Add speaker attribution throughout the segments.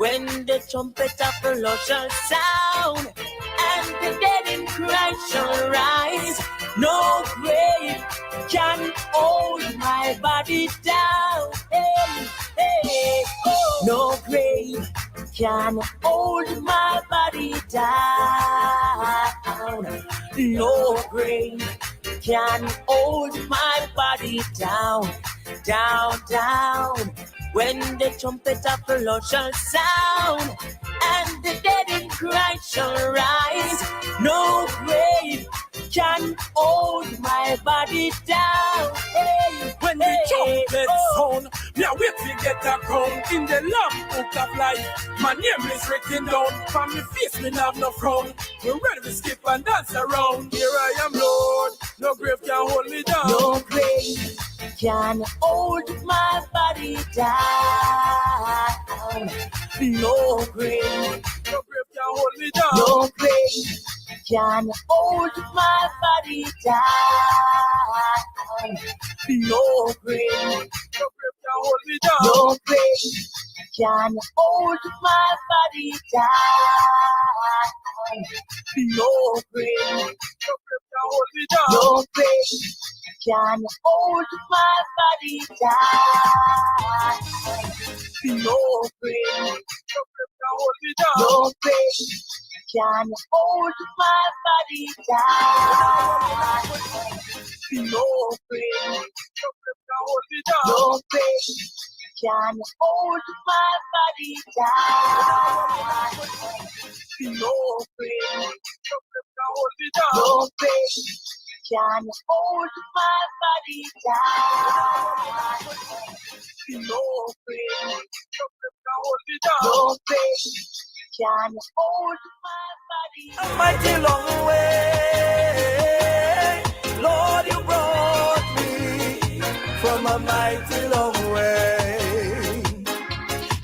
Speaker 1: when the trumpet of the Lord shall sound, and the dead in Christ shall rise. No grave can hold my body down. Hey, hey, oh. No grave can hold my body down. No grave can hold my body down, down, down. When the trumpet of the Lord shall sound, and the dead in Christ shall rise, no grave can hold my body down. Hey,
Speaker 2: when the trumpet sound, me a wait to get a crown in the Lamb Book of Life. My name is written down. From me face, me have no frown. We're ready to skip and dance around. Here I am, Lord. No grave can hold me down.
Speaker 1: No grave can hold my body down. No grave
Speaker 2: can hold me down.
Speaker 1: No grave can hold my body down. No grave
Speaker 2: can hold me down.
Speaker 1: No grave can hold my body down. No grave
Speaker 2: can hold me down.
Speaker 1: No grave can hold my body down. No grave
Speaker 2: can hold me down.
Speaker 1: No grave can hold my body down. No grave
Speaker 2: can hold me down.
Speaker 1: No grave can hold my body down. No grave
Speaker 2: can hold me down.
Speaker 1: No grave can hold my body down. No grave
Speaker 2: can hold me down.
Speaker 1: No grave can hold my body down.
Speaker 2: A mighty long way, Lord, you brought me from a mighty long way.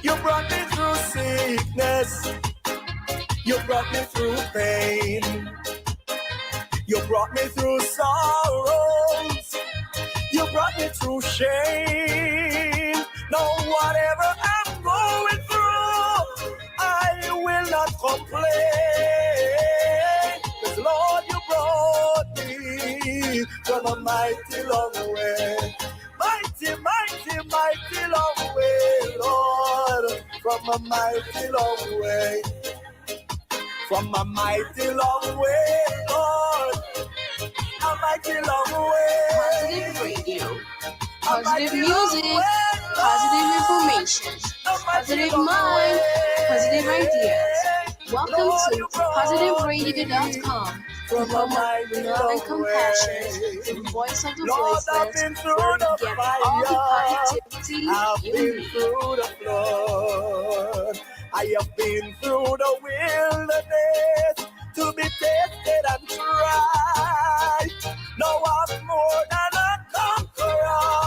Speaker 2: You brought me through sickness, you brought me through pain, you brought me through sorrows, you brought me through shame. Now whatever I'm going through, I will not complain. 'Cause Lord, you brought me from a mighty long way. Mighty, mighty, mighty long way, Lord. From a mighty long way. From a mighty long way, Lord. A mighty long way.
Speaker 3: Positive radio, positive music, positive information, positive mind, positive ideas. Welcome to positiveradio.com. From love and compassion, the voice of the voiceless, where you get all the positivity you need.
Speaker 2: Through the flood, I have been through the wilderness to be tested and tried. Now I'm more than a conqueror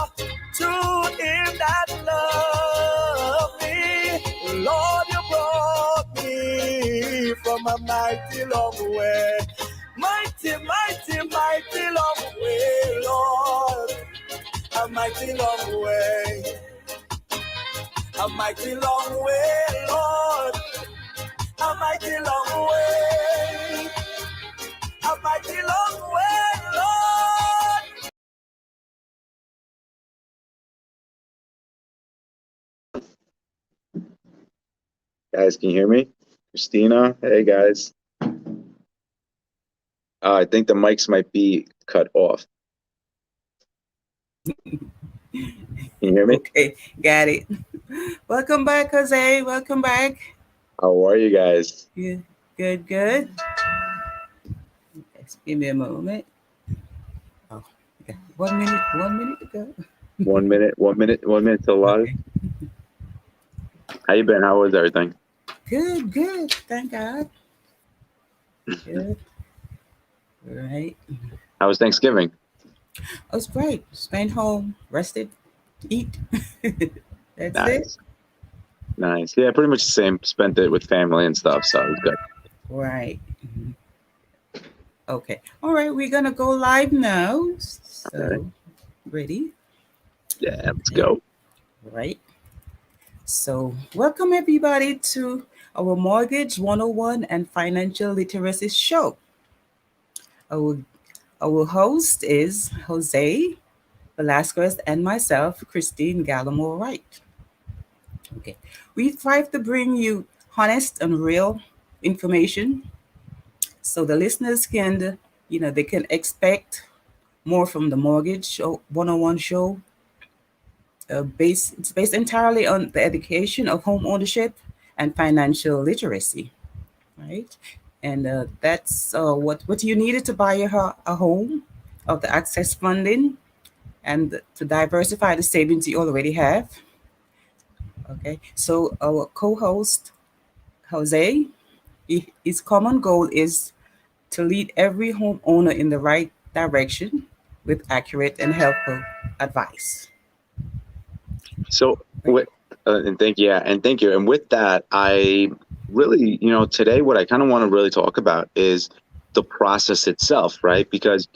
Speaker 2: to him that loves me. Lord, you brought me from a mighty long way. Mighty, mighty, mighty long way, Lord. A mighty long way. A mighty long way, Lord. A mighty long way. A mighty long way, Lord.
Speaker 4: Guys, can you hear me? Christina, hey guys. I think the mics might be cut off. Can you hear me?
Speaker 5: Okay, got it. Welcome back, Jose. Welcome back.
Speaker 4: How are you guys?
Speaker 5: Good, good, good. Just give me a moment. Oh, okay. 1 minute to go.
Speaker 4: 1 minute, 1 minute, 1 minute till live.
Speaker 5: Okay.
Speaker 4: How you been? How was everything?
Speaker 5: Good, good. Thank God. Good. All right.
Speaker 4: How was Thanksgiving?
Speaker 5: Oh, it's great. Spent home, rested, eat. That's
Speaker 4: Nice.
Speaker 5: it.
Speaker 4: Nice. Yeah, pretty much the same. Spent it with family and stuff, so it was good.
Speaker 5: Right. Okay. All right. We're going to go live now. So,
Speaker 4: right.
Speaker 5: Ready?
Speaker 4: Yeah, let's go.
Speaker 5: Right. So, welcome everybody to our Mortgage 101 and Financial Literacy Show. Our, our host is Jose Velasquez and myself, Christine Gallimore Wright. Okay. We strive to bring you honest and real information so the listeners can, they can expect more from the Mortgage Show 101 show. It's based entirely on the education of home ownership and financial literacy, right? And that's what you needed to buy a home, of the access funding, and to diversify the savings you already have. Okay, so our co-host Jose, his common goal is to lead every homeowner in the right direction with accurate and helpful advice.
Speaker 4: So, with and thank you, yeah, and thank you. And with that, I really, today what I kind of want to really talk about is the process itself, right? Because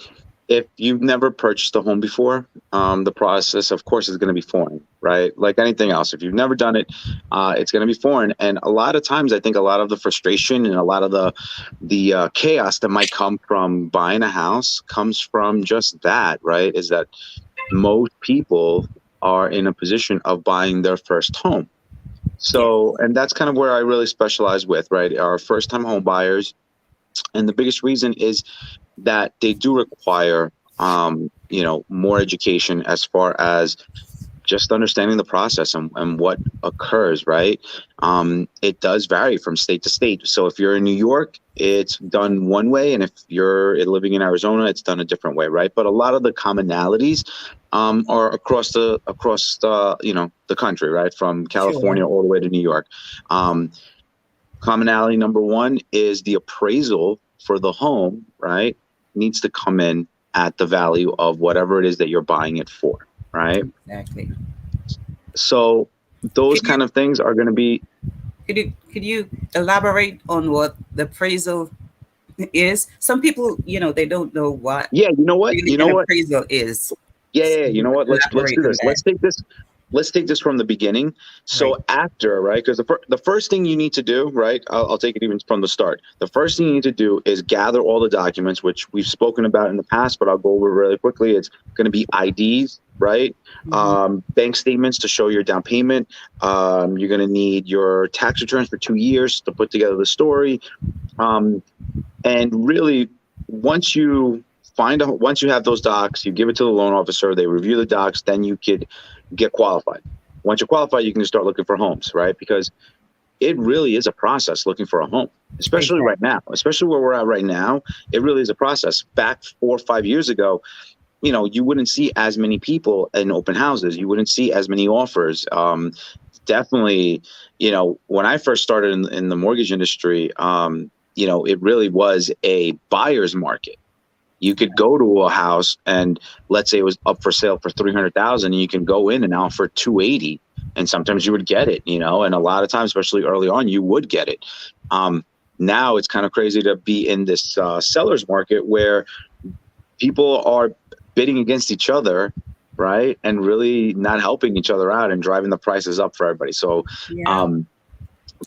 Speaker 4: if you've never purchased a home before, the process, of course, is going to be foreign, right? Like anything else. If you've never done it, it's going to be foreign. And a lot of times, I think a lot of the frustration and a lot of the chaos that might come from buying a house comes from just that, right? Is that most people are in a position of buying their first home. So, and that's kind of where I really specialize with, right? Our first-time home buyers. And the biggest reason is that they do require, more education as far as just understanding the process and what occurs, right? It does vary from state to state. So if you're in New York, it's done one way. And if you're living in Arizona, it's done a different way, right? But a lot of the commonalities are across the the country, right? From California all the way to New York. Commonality number one is the appraisal for the home, right? Needs to come in at the value of whatever it is that you're buying it for, right?
Speaker 5: Exactly.
Speaker 4: So those kind of things are going to be.
Speaker 5: Could you elaborate on what the appraisal is? Some people, they don't know what.
Speaker 4: Yeah, you know what?
Speaker 5: Really an appraisal is.
Speaker 4: Yeah. You know what? Let's do this. Let's take this from the beginning. So after, right? Because the first thing you need to do, right? I'll take it even from the start. The first thing you need to do is gather all the documents, which we've spoken about in the past, but I'll go over really quickly. It's going to be IDs, right? Mm-hmm. Bank statements to show your down payment. You're going to need your tax returns for 2 years to put together the story. And really, once you have those docs, you give it to the loan officer, they review the docs, then you could get qualified. Once you're qualified, you can start looking for homes, right? Because it really is a process looking for a home, especially right now, especially where we're at right now. It really is a process. Back 4 or 5 years ago, you wouldn't see as many people in open houses. You wouldn't see as many offers. Definitely, when I first started in the mortgage industry, it really was a buyer's market. You could go to a house and let's say it was up for sale for $300,000, and you can go in and offer $280,000, and sometimes you would get it, and a lot of times, especially early on, you would get it. Now it's kind of crazy to be in this seller's market where people are bidding against each other, right, and really not helping each other out and driving the prices up for everybody. So,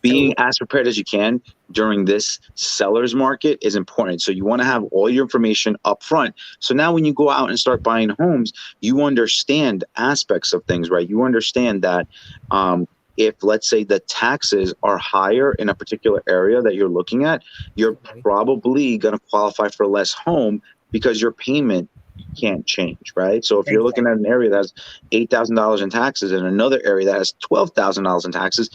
Speaker 4: being as prepared as you can during this seller's market is important. So you want to have all your information up front. So now when you go out and start buying homes, you understand aspects of things, right? You understand that if, let's say, the taxes are higher in a particular area that you're looking at, you're probably going to qualify for less home because your payment can't change, right? So if you're looking at an area that has $8,000 in taxes and another area that has $12,000 in taxes,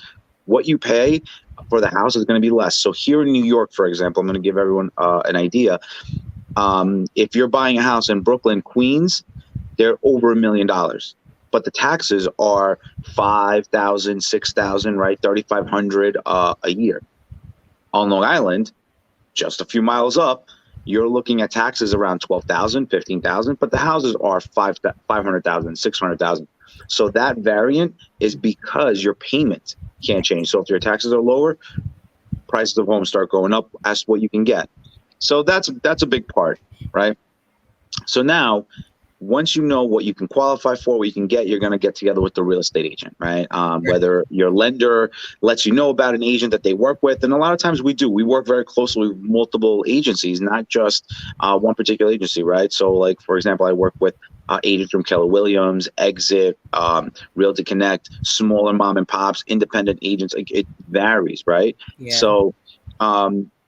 Speaker 4: what you pay for the house is going to be less. So here in New York, for example, I'm going to give everyone an idea. If you're buying a house in Brooklyn, Queens, they're over $1 million, but the taxes are $5,000, $6,000, right? $3,500 a year. On Long Island, just a few miles up, you're looking at taxes around $12,000, $15,000, but the houses are $500,000, $600,000. So that variant is because your payment can't change. So if your taxes are lower, prices of homes start going up. That's what you can get. So that's a big part, right? So now once you know what you can qualify for, what you can get, you're going to get together with the real estate agent, right? Whether your lender lets you know about an agent that they work with. And a lot of times we do. We work very closely with multiple agencies, not just one particular agency, right? So like, for example, I work with agents from Keller Williams, Exit, Realty Connect, smaller mom and pops, independent agents. Like, it varies, right?
Speaker 5: Yeah.
Speaker 4: So,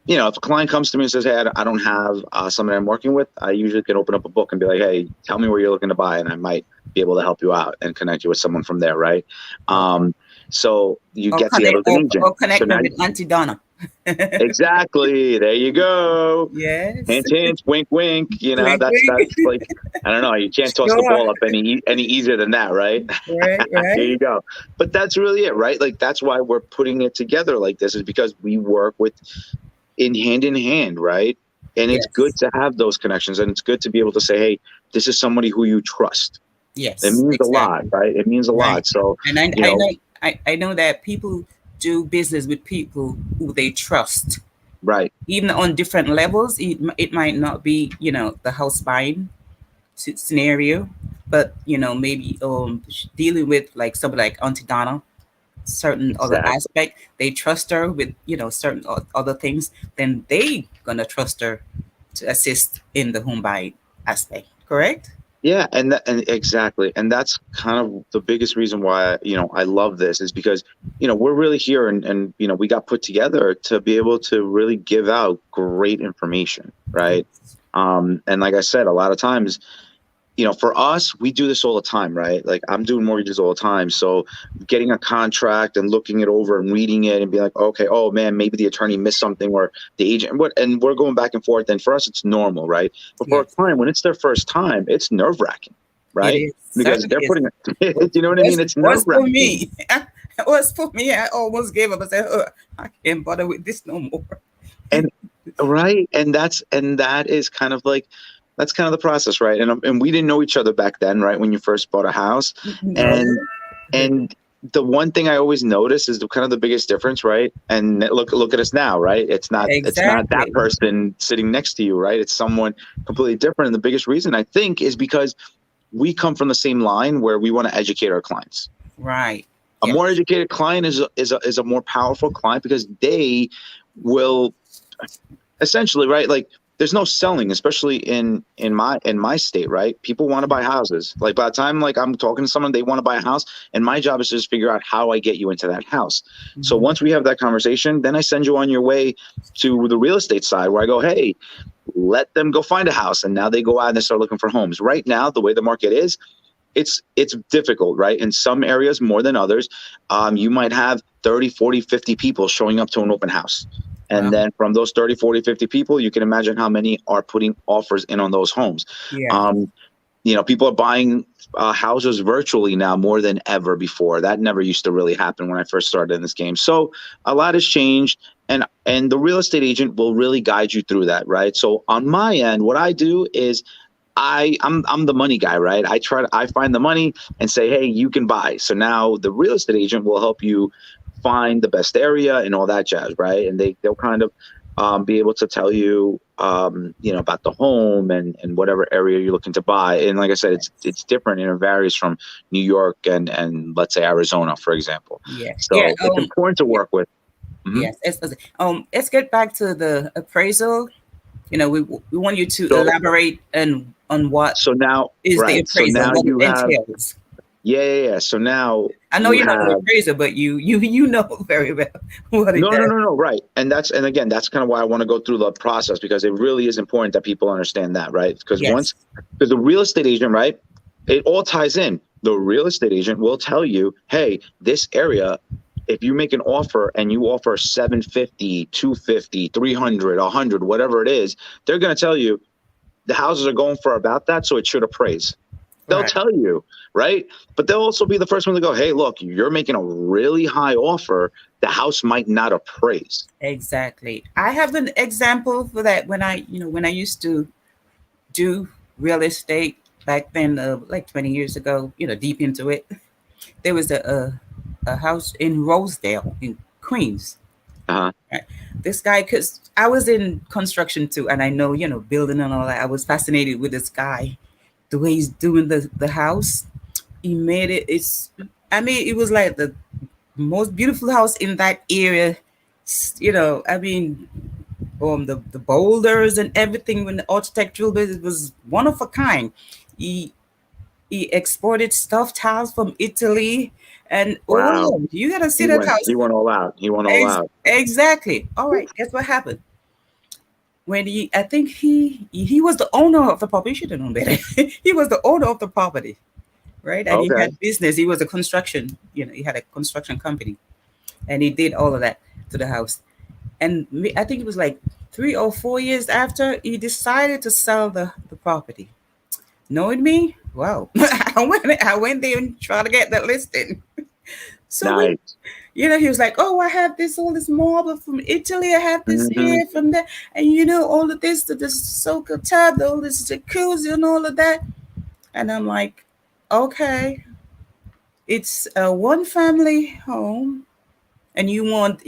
Speaker 4: you know, if a client comes to me and says, hey, I don't have somebody I'm working with, I usually can open up a book and be like, hey, tell me where you're looking to buy, and I might be able to help you out and connect you with someone from there, right? So you get together with an agent.
Speaker 5: Or connect
Speaker 4: So
Speaker 5: me with Auntie Donna.
Speaker 4: Exactly. There you go.
Speaker 5: Yes.
Speaker 4: Hint, hint, wink, wink. You know,
Speaker 5: Wink,
Speaker 4: that's
Speaker 5: wink.
Speaker 4: like, I don't know. You can't toss the
Speaker 5: Sure.
Speaker 4: ball up any easier than that, right?
Speaker 5: Right,
Speaker 4: There you
Speaker 5: right.
Speaker 4: go. But that's really it, right? Like, that's why we're putting it together like this, is because we work with in hand, right? And it's good
Speaker 5: Yes.
Speaker 4: to have those connections, and it's good to be able to say, hey, this is somebody who you trust. It
Speaker 5: Yes,
Speaker 4: means a lot,
Speaker 5: exactly.
Speaker 4: right? It means a
Speaker 5: Right.
Speaker 4: lot. So,
Speaker 5: And I,
Speaker 4: you
Speaker 5: I
Speaker 4: know,
Speaker 5: know I know that people do business with people who they trust,
Speaker 4: right.
Speaker 5: even on different levels. It might not be, the house buying scenario, but maybe dealing with like somebody like Auntie Donna, certain other
Speaker 4: Exactly.
Speaker 5: aspect, they trust her with certain other things, then they gonna trust her to assist in the home buying aspect. Correct?
Speaker 4: Yeah, and exactly, and that's kind of the biggest reason why, I love this, is because, we're really here, and we got put together to be able to really give out great information, right?
Speaker 5: Yes.
Speaker 4: And like I said, a lot of times, for us, we do this all the time, right? Like, I'm doing mortgages all the time. So getting a contract and looking it over and reading it and being like, okay, oh man, maybe the attorney missed something, or the agent, and we're going back and forth. And for us, it's normal, right? But for a
Speaker 5: Yes,
Speaker 4: client, when it's their first time, it's nerve wracking,
Speaker 5: it
Speaker 4: right?
Speaker 5: is.
Speaker 4: Because
Speaker 5: Certainly
Speaker 4: they're
Speaker 5: is.
Speaker 4: putting,
Speaker 5: Was,
Speaker 4: you know what I mean?
Speaker 5: was,
Speaker 4: It's nerve
Speaker 5: was for
Speaker 4: wracking,
Speaker 5: me. It was for me. I almost gave up. I said, oh, I can't bother with this no more.
Speaker 4: and right, and that is kind of like, that's kind of the process, right? And we didn't know each other back then, right? When you first bought a house,
Speaker 5: No.
Speaker 4: and the one thing I always notice is the kind of the biggest difference, right? And look at us now, right? It's not that
Speaker 5: Exactly.
Speaker 4: person sitting next to you, right? It's someone completely different. And the biggest reason, I think, is because we come from the same line where we want to educate our clients.
Speaker 5: Right.
Speaker 4: A
Speaker 5: Yes.
Speaker 4: more educated client is a more powerful client, because they will essentially, right, like, there's no selling, especially in my state, right? People want to buy houses. Like, by the time, like, I'm talking to someone, they want to buy a house, and my job is to just figure out how I get you into that house. So
Speaker 5: Mhm.
Speaker 4: once we have that conversation, then I send you on your way to the real estate side, where I go, hey, let them go find a house, and now they go out and they start looking for homes. Right now, the way the market is, it's difficult, right? In some areas more than others. You might have 30, 40, 50 people showing up to an open house. And
Speaker 5: Wow.
Speaker 4: then from those 30, 40, 50 people, you can imagine how many are putting offers in on those homes.
Speaker 5: Yeah.
Speaker 4: Um, people are buying houses virtually now more than ever before. That never used to really happen when I first started in this game. So a lot has changed, and the real estate agent will really guide you through that, right? So on my end, what I do is I'm the money guy, right? I find the money and say, hey, you can buy. So now the real estate agent will help you find the best area and all that jazz, right? And they'll kind of be able to tell you, about the home and whatever area you're looking to buy. And like I said, it's different, and it varies from New York and let's say Arizona, for example.
Speaker 5: Yeah. Yeah.
Speaker 4: So it's important to
Speaker 5: Yeah.
Speaker 4: work with. Mhm.
Speaker 5: Yes. Let's get back to the appraisal. We want you to
Speaker 4: So
Speaker 5: elaborate on what
Speaker 4: so now,
Speaker 5: is the
Speaker 4: right. So
Speaker 5: appraisal,
Speaker 4: now
Speaker 5: what it
Speaker 4: you have,
Speaker 5: entails.
Speaker 4: yeah. So now
Speaker 5: I know
Speaker 4: you
Speaker 5: you're not an
Speaker 4: have.
Speaker 5: appraiser, but you know very well what it
Speaker 4: No, no,
Speaker 5: does.
Speaker 4: no, no. Right. And again, that's kind of why I want to go through the process, because it really is important that people understand that, right?
Speaker 5: Yes.
Speaker 4: Because the real estate agent, right? It all ties in. The real estate agent will tell you, hey, this area, if you make an offer and you offer 750, 250, 300, 100, whatever it is, they're going to tell you the houses are going for about that. So it should appraise. They'll
Speaker 5: Right.
Speaker 4: tell you, right? But they'll also be the first one to go, hey, look, you're making a really high offer. The house might not appraise.
Speaker 5: Exactly. I have an example for that when I used to do real estate back then, like 20 years ago, deep into it. There was a house in Rosedale in Queens.
Speaker 4: Uh-huh.
Speaker 5: Right. This guy, because I was in construction too, and I know, building and all that. I was fascinated with this guy the way he's doing the house. He made it. I mean, it was like the most beautiful house in that area. I mean, the boulders and everything when the architectural business was one of a kind. He exported stuffed tiles from Italy, and
Speaker 4: Wow.
Speaker 5: you gotta see
Speaker 4: He
Speaker 5: that
Speaker 4: went.
Speaker 5: house.
Speaker 4: He went all out. He went all out.
Speaker 5: Exactly. All right. Guess what happened? When I think he was the owner of the property. You should have known better. He was the owner of the property, right? And he
Speaker 4: Okay.
Speaker 5: had business. He was a construction. He had a construction company, and he did all of that to the house. And I think it was like 3 or 4 years after he decided to sell the property. Knowing me, wow, I went there and tried to get that listing. So
Speaker 4: Nice.
Speaker 5: he was like, "Oh, I have all this marble from Italy. I have this
Speaker 4: Hmm.
Speaker 5: here from there, and all of this, this soaker tub, all this jacuzzi, and all of that." And I'm like, "Okay, it's a one family home, and you want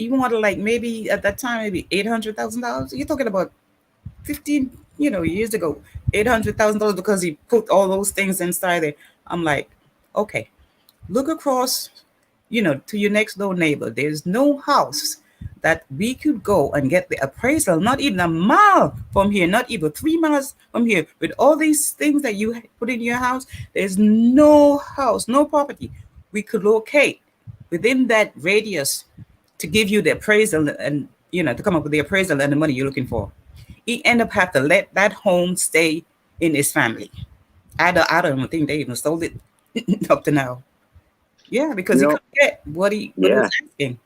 Speaker 5: like maybe at that time maybe $800,000. You're talking about 15 years ago, $800,000 because he put all those things inside there." I'm like, okay, look across, to your next door neighbor. There's no house that we could go and get the appraisal, not even a mile from here, not even 3 miles from here, with all these things that you put in your house. There's no house, no property we could locate within that radius to give you the appraisal and, to come up with the appraisal and the money you're looking for. He ended up have to let that home stay in his family. I don't even think they even sold it up to now. Yeah, because
Speaker 4: You
Speaker 5: he
Speaker 4: know.
Speaker 5: couldn't get what he
Speaker 4: Yeah.
Speaker 5: was asking.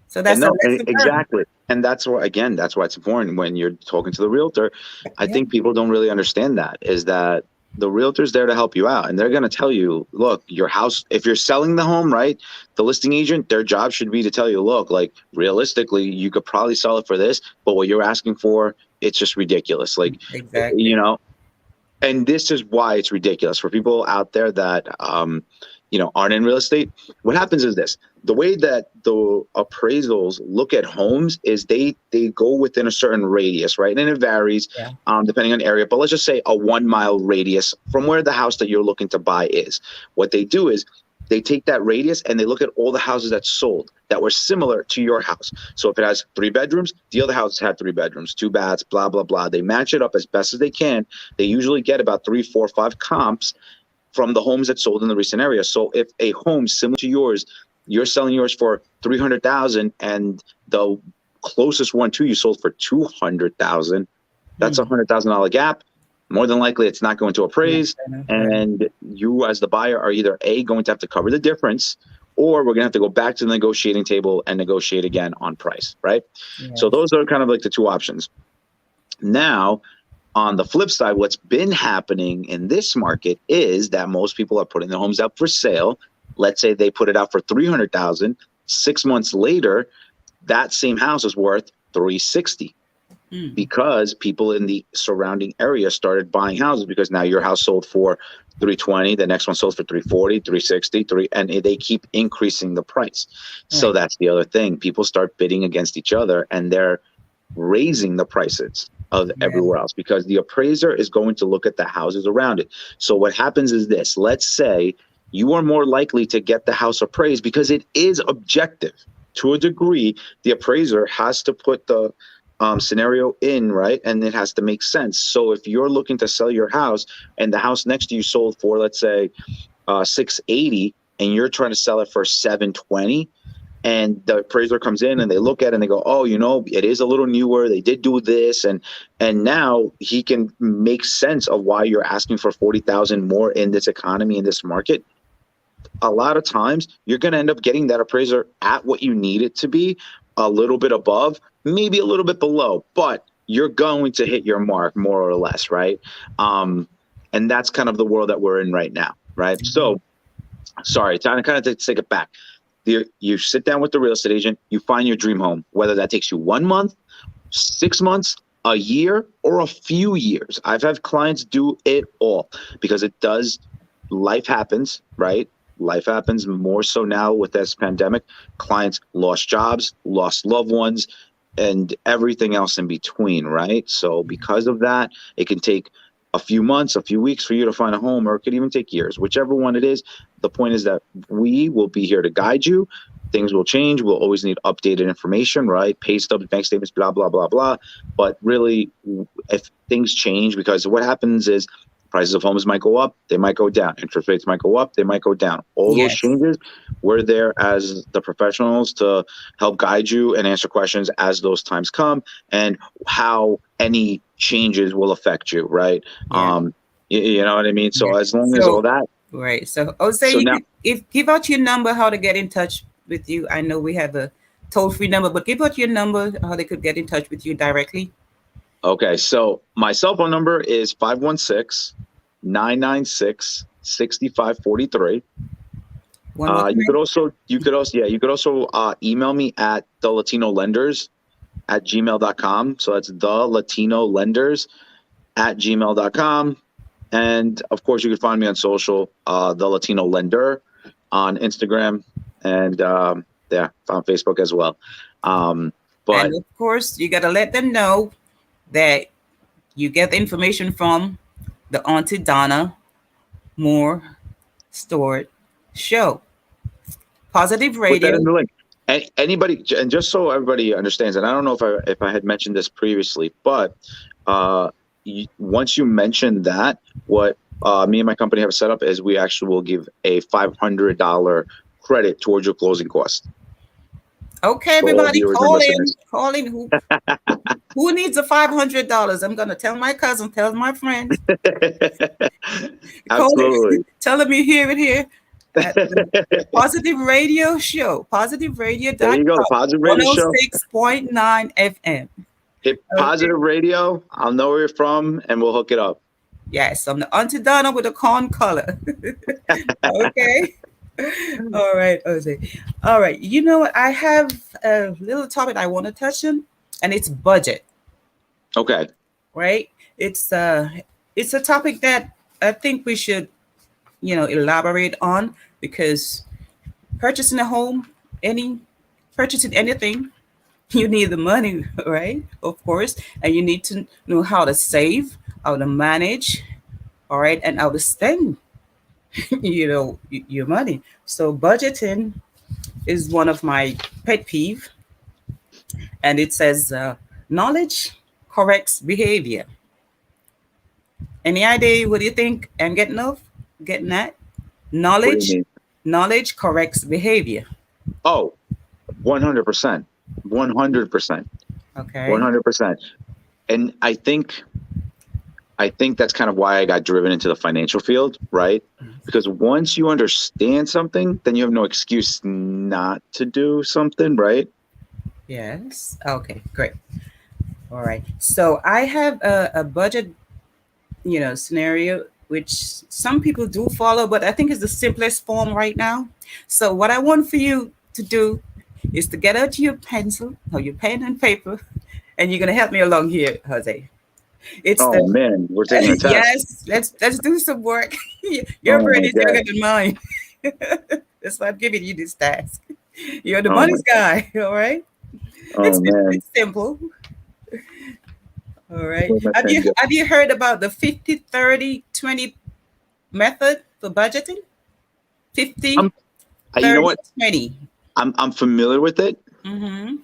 Speaker 5: So
Speaker 4: And
Speaker 5: that's a
Speaker 4: no,
Speaker 5: lesson learned.
Speaker 4: exactly. And that's why, again, that's why it's important when you're talking to the realtor. I
Speaker 5: Yeah,
Speaker 4: think people don't really understand that is that the realtor's there to help you out. And they're going to tell you, look, your house, if you're selling the home, right? The listing agent, their job should be to tell you, look, like realistically, you could probably sell it for this, but what you're asking for, it's just ridiculous. Like, you
Speaker 5: exactly.
Speaker 4: know, and this is why it's ridiculous for people out there that aren't in real estate. What happens is this: the way that the appraisals look at homes is they go within a certain radius, right? And it varies
Speaker 5: Yeah.
Speaker 4: depending on area, but let's just say a 1 mile radius from where the house that you're looking to buy is. What they do is they take that radius and they look at all the houses that sold that were similar to your house. So if it has 3 bedrooms, the other houses had 3 bedrooms, 2 baths, blah, blah, blah. They match it up as best as they can. They usually get about 3, 4, 5 comps from the homes that sold in the recent area. So if a home similar to yours, you're selling yours for 300,000 and the closest one to you sold for 200,000, that's
Speaker 5: Hmm.
Speaker 4: $100,000 gap. More than likely, it's not going to
Speaker 5: Yeah,
Speaker 4: appraise,
Speaker 5: I know, right.
Speaker 4: and you, as the buyer, are either going to have to cover the difference, or we're going to have to go back to the negotiating table and negotiate again on price, right? So
Speaker 5: Yes.
Speaker 4: those are kind of like the two options. Now, on the flip side, what's been happening in this market is that most people are putting their homes up for sale. Let's say they put it out for 300,000. 6 months later, that same house is worth 360
Speaker 5: Mm.
Speaker 4: because people in the surrounding area started buying houses because now your house sold for 320, the next one sold for 340, 360, and they keep increasing the price. So
Speaker 5: Right.
Speaker 4: that's the other thing. People start bidding against each other and they're raising the prices of
Speaker 5: Yeah.
Speaker 4: everywhere else because the appraiser is going to look at the houses around it. So what happens is this: let's say you are more likely to get the house appraised because it is objective to a degree. The appraiser has to put the scenario in, right, and it has to make sense. So if you're looking to sell your house and the house next to you sold for, let's say, 680, and you're trying to sell it for 720, and the appraiser comes in and they look at it and they go, oh, it is a little newer, they did do this, and now he can make sense of why you're asking for 40,000 more in this economy, in this market. A lot of times you're going to end up getting that appraiser at what you need it to be, a little bit above, maybe a little bit below, but you're going to hit your mark more or less, right? And that's kind of the world that we're in right now, right?
Speaker 5: Mhm.
Speaker 4: So sorry, to kind of take it back. You sit down with the real estate agent, you find your dream home, whether that takes you 1 month, 6 months, a year, or a few years. I've had clients do it all because it does. Life happens, right? Life happens more so now with this pandemic. Clients lost jobs, lost loved ones, and everything else in between, right? So because of that, it can take a few months, a few weeks for you to find a home, or it could even take years, whichever one it is. The point is that we will be here to guide you. Things will change. We'll always need updated information, right? Pay stubs, bank statements, blah, blah, blah, blah. But really, if things change, because what happens is prices of homes might go up, they might go down. Interest rates might go up, they might go down. All those changes, we're there as the professionals to help guide you and answer questions as those times come, and how any changes will affect you, right?
Speaker 5: Yeah.
Speaker 4: You know what I mean? So as long as all that.
Speaker 5: Right. So Jose,
Speaker 4: So
Speaker 5: you
Speaker 4: now,
Speaker 5: if give out your number, how to get in touch with you. I know we have a toll-free number, but give out your number, how they could get in touch with you directly.
Speaker 4: Okay, so my cell phone number is 516-996-6543. You could also email me at thelatinolenders@gmail.com. So that's thelatinolenders@gmail.com. And of course, you can find me on social, the Latino Lender on Instagram, and on Facebook as well. But
Speaker 5: and of course, you got to let them know that you get the information from the Auntie Donna Moore Stewart Show. Positive Radio.
Speaker 4: Put that in the link. Anybody, and just so everybody understands, and I don't know if I had mentioned this previously, but once you mention that, what me and my company have set up is we actually will give a $500 credit towards your closing cost.
Speaker 5: Okay, everybody, call in. Who needs the $500? I'm gonna tell my cousin, tell my friends.
Speaker 4: Absolutely.
Speaker 5: Tell them you hear it here. At the Positive Radio Show. PositiveRadio.com.
Speaker 4: There you go. The Positive Radio Show.
Speaker 5: 106.9 FM.
Speaker 4: Hit Positive Radio. I'll know where you're from, and we'll hook it up.
Speaker 5: Yes, I'm the Auntie Donna with a corn color. Okay. All right, Jose. All right. You know what? I have a little topic I want to touch on, and it's budget.
Speaker 4: Okay.
Speaker 5: Right? It's a topic that I think we should, elaborate on, because purchasing a home, purchasing anything, you need the money, right? Of course, and you need to know how to save, how to manage, all right, and how to spend your money. So budgeting is one of my pet peeve, and it says knowledge corrects behavior. Any idea what do you think I'm getting at? Knowledge corrects behavior.
Speaker 4: Oh, 100%. 100%.
Speaker 5: Okay.
Speaker 4: 100%. And I think that's kind of why I got driven into the financial field, right? Because once you understand something, then you have no excuse not to do something, right?
Speaker 5: Yes. Okay, great. All right. So I have a budget, scenario, which some people do follow, but I think it's the simplest form right now. So what I want for you to do is to get out your pencil or your pen and paper, and you're going to help me along here, Jose.
Speaker 4: Man, we're taking a test.
Speaker 5: Yes, let's do some work. Your brain is younger than mine. That's why I'm giving you this task. You're the money's guy, all right? It's simple. All right. Have you heard about the 50-30-20 method for budgeting? 50, 30, 20.
Speaker 4: I'm familiar with it.
Speaker 5: Mm-hmm.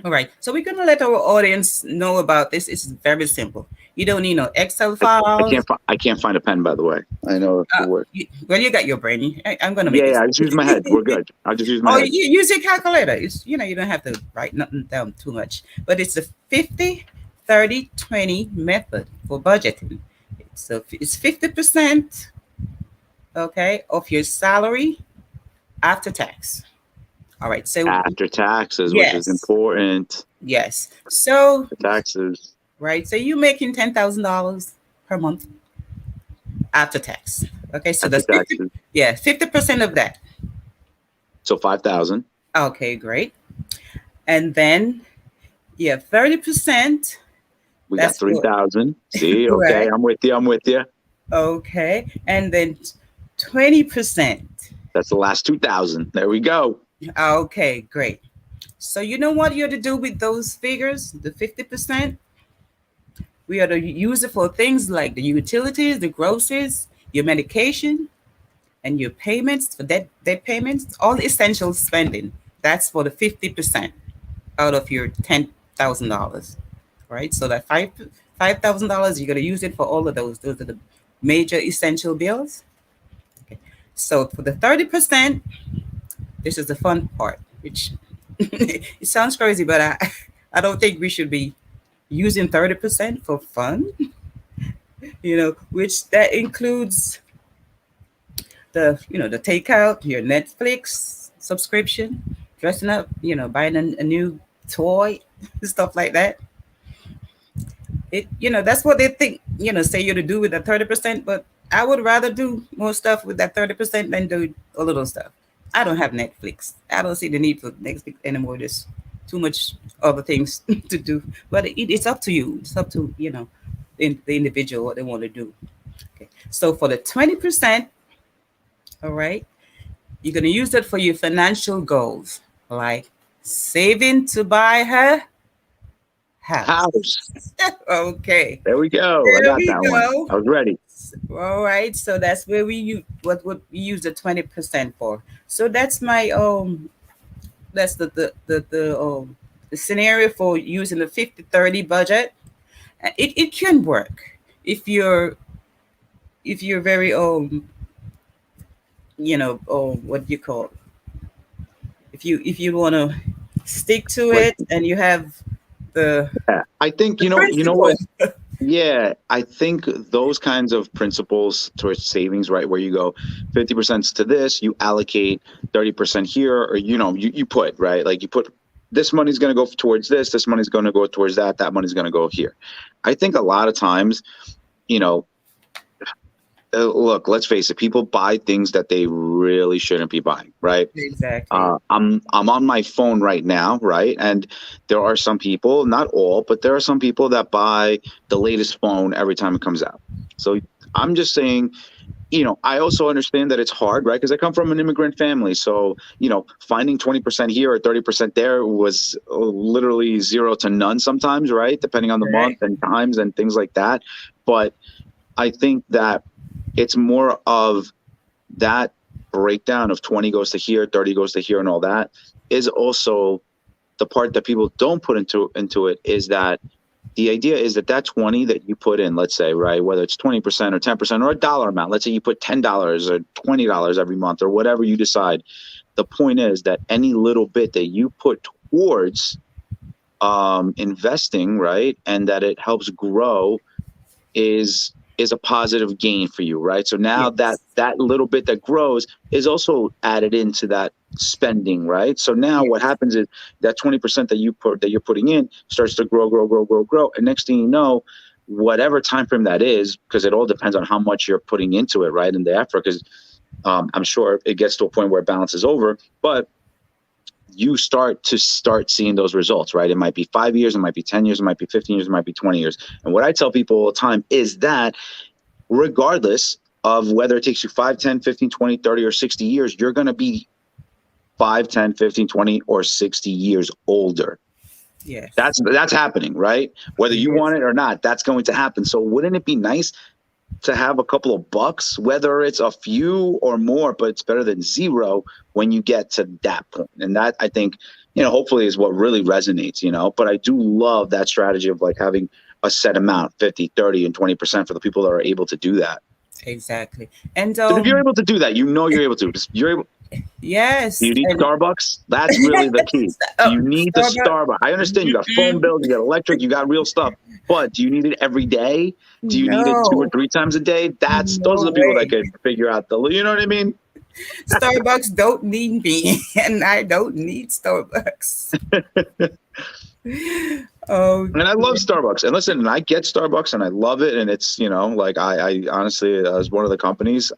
Speaker 5: All right. So we're gonna let our audience know about this. It's very simple. You don't need no Excel files.
Speaker 4: I can't find a pen, by the way. I know the word.
Speaker 5: You got your brain. I'm gonna make.
Speaker 4: I just use my head. We're good. I'll just use my head.
Speaker 5: You use your calculator. You don't have to write nothing down too much. But it's a 50-30-20 method for budgeting. So it's 50%, okay, of your salary after tax. All right. So
Speaker 4: after taxes, which is important.
Speaker 5: Yes. So
Speaker 4: the taxes.
Speaker 5: Right. So you're making $10,000 per month after tax. Okay. So that's 50% of that.
Speaker 4: So 5,000.
Speaker 5: Okay, great. And then 30%.
Speaker 4: We got 3,000. See, okay, right. I'm with you.
Speaker 5: Okay. And then 20%.
Speaker 4: That's the last 2,000. There we go.
Speaker 5: Okay, great. So you know what you have to do with those figures, the 50%? We ought to use it for things like the utilities, the groceries, your medication, and your payments for debt payments, all the essential spending. That's for the 50% out of your $10,000, right? So that $5,000, you're gonna use it for all of those. Those are the major essential bills. Okay. So for the 30%, this is the fun part, which it sounds crazy, but I don't think we should be using 30% for fun. Which that includes the takeout, your Netflix subscription, dressing up, buying a new toy, stuff like that. That's what they think, say you're to do with that 30%, but I would rather do more stuff with that 30% than do a little stuff. I don't have Netflix. I don't see the need for Netflix anymore. There's too much other things to do. But it's up to you. It's up to, the individual what they want to do. Okay. So for the 20%, all right, you're going to use that for your financial goals, like saving to buy her house. Okay.
Speaker 4: There we go. I got that one. I was ready.
Speaker 5: All right. So that's where we use what we use the 20% for. So that's my that's the scenario for using the 50-30 budget. It can work if you're very what do you call it? If you want to stick to it and you have the
Speaker 4: I think you know what. Yeah, I think those kinds of principles towards savings, right, where you go 50% to this, you allocate 30% here, or you put, right, like you put this money's going to go towards this money's going to go towards that money's going to go here. I think a lot of times, look, let's face it, people buy things that they really shouldn't be buying, right?
Speaker 5: Exactly.
Speaker 4: I'm on my phone right now, right? And there are some people, not all, but there are some people that buy the latest phone every time it comes out. So I'm just saying, I also understand that it's hard, right? Because I come from an immigrant family. So, finding 20% here or 30% there was literally zero to none sometimes, right? Depending on the month and times and things like that. But I think that it's more of that breakdown of 20 goes to here, 30 goes to here, and all that is also the part that people don't put into it, is that the idea is that 20 that you put in, let's say, right, whether it's 20% or 10% or a dollar amount, let's say you put $10 or $20 every month or whatever you decide. The point is that any little bit that you put towards investing, right, and that it helps grow is a positive gain for you, right? So now that little bit that grows is also added into that spending, right? So now what happens is that 20% that you're putting in starts to grow, and next thing you know, whatever time frame that is, because it all depends on how much you're putting into it, right? And the effort, because I'm sure it gets to a point where it balances over, but you start seeing those results, right? It might be 5 years, it might be 10 years, it might be 15 years, it might be 20 years. And what I tell people all the time is that regardless of whether it takes you 5, 10, 15, 20, 30, or 60 years, you're going to be 5, 10, 15, 20, or 60 years older.
Speaker 5: Yes.
Speaker 4: That's happening, right? Whether you want it or not, that's going to happen. So wouldn't it be nice to have a couple of bucks, whether it's a few or more, but it's better than zero when you get to that point. And that, I think, hopefully is what really resonates, but I do love that strategy of like having a set amount, 50, 30, and 20% for the people that are able to do that.
Speaker 5: Exactly. And
Speaker 4: if you're able to do that, you're able to. You're able.
Speaker 5: Yes.
Speaker 4: Do you need Starbucks? That's really the key. Do you need the Starbucks? I understand you got phone bills, you got electric, you got real stuff, but do you need it every day? Do you need it 2 or 3 times a day? Those are the people that can figure out you know what I mean?
Speaker 5: Starbucks don't need me, and I don't need Starbucks.
Speaker 4: And I love Starbucks. And listen, I get Starbucks and I love it. And it's, like I honestly, as one of the companies,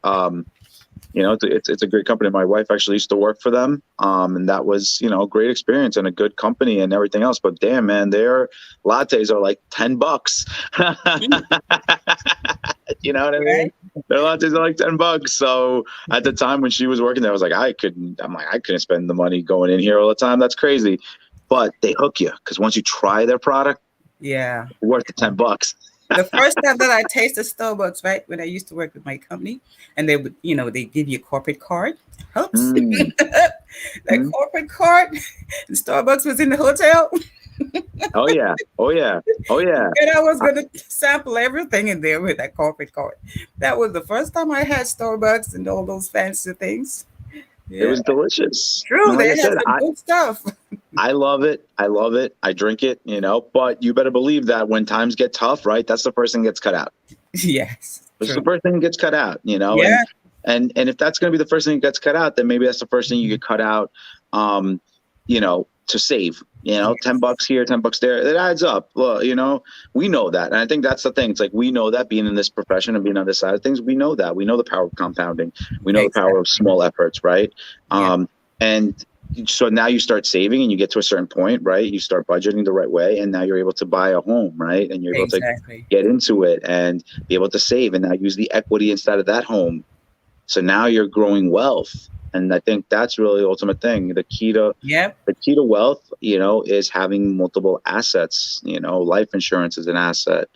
Speaker 4: it's a great company. My wife actually used to work for them. And that was, a great experience and a good company and everything else. But damn, man, their lattes are like $10. You know what I mean? Their lattes are like $10. So at the time when she was working there, I was like, I couldn't spend the money going in here all the time. That's crazy. But they hook you because once you try their product, worth the $10.
Speaker 5: The first time that I tasted Starbucks, right, when I used to work with my company, and they would, they give you a corporate card. Oops,
Speaker 4: Mm,
Speaker 5: that
Speaker 4: mm.
Speaker 5: corporate card. Starbucks was in the hotel,
Speaker 4: Oh yeah. Oh yeah. Oh yeah.
Speaker 5: and I was gonna sample everything in there with that corporate card. That was the first time I had Starbucks and all those fancy things.
Speaker 4: It
Speaker 5: Yeah,
Speaker 4: was delicious.
Speaker 5: true.
Speaker 4: And
Speaker 5: They
Speaker 4: like I
Speaker 5: had
Speaker 4: said,
Speaker 5: some good stuff.
Speaker 4: I love it. I love it. I drink it, but you better believe that when times get tough, right? That's the first thing that gets cut out.
Speaker 5: Yes,
Speaker 4: It's the
Speaker 5: true.
Speaker 4: first thing that gets cut out,
Speaker 5: Yeah,
Speaker 4: and if that's going to be the first thing that gets cut out, then maybe that's the first thing you could cut out, to save,
Speaker 5: yes,
Speaker 4: $10 here, $10 there, it adds up. Well, we know that. And I think that's the thing. It's like, we know that being in this profession and being on this side of things, we know that. We know the power of compounding. We know the power of
Speaker 5: exactly.
Speaker 4: small efforts, right?
Speaker 5: Yeah,
Speaker 4: And so now you start saving and you get to a certain point, right? You start budgeting the right way, and now you're able to buy a home, right? And you're able to
Speaker 5: exactly.
Speaker 4: get into it and be able to save and now use the equity inside of that home. So now you're growing wealth. And I think that's really the ultimate thing.
Speaker 5: Yep.
Speaker 4: The key to wealth, is having multiple assets. Life insurance is an asset,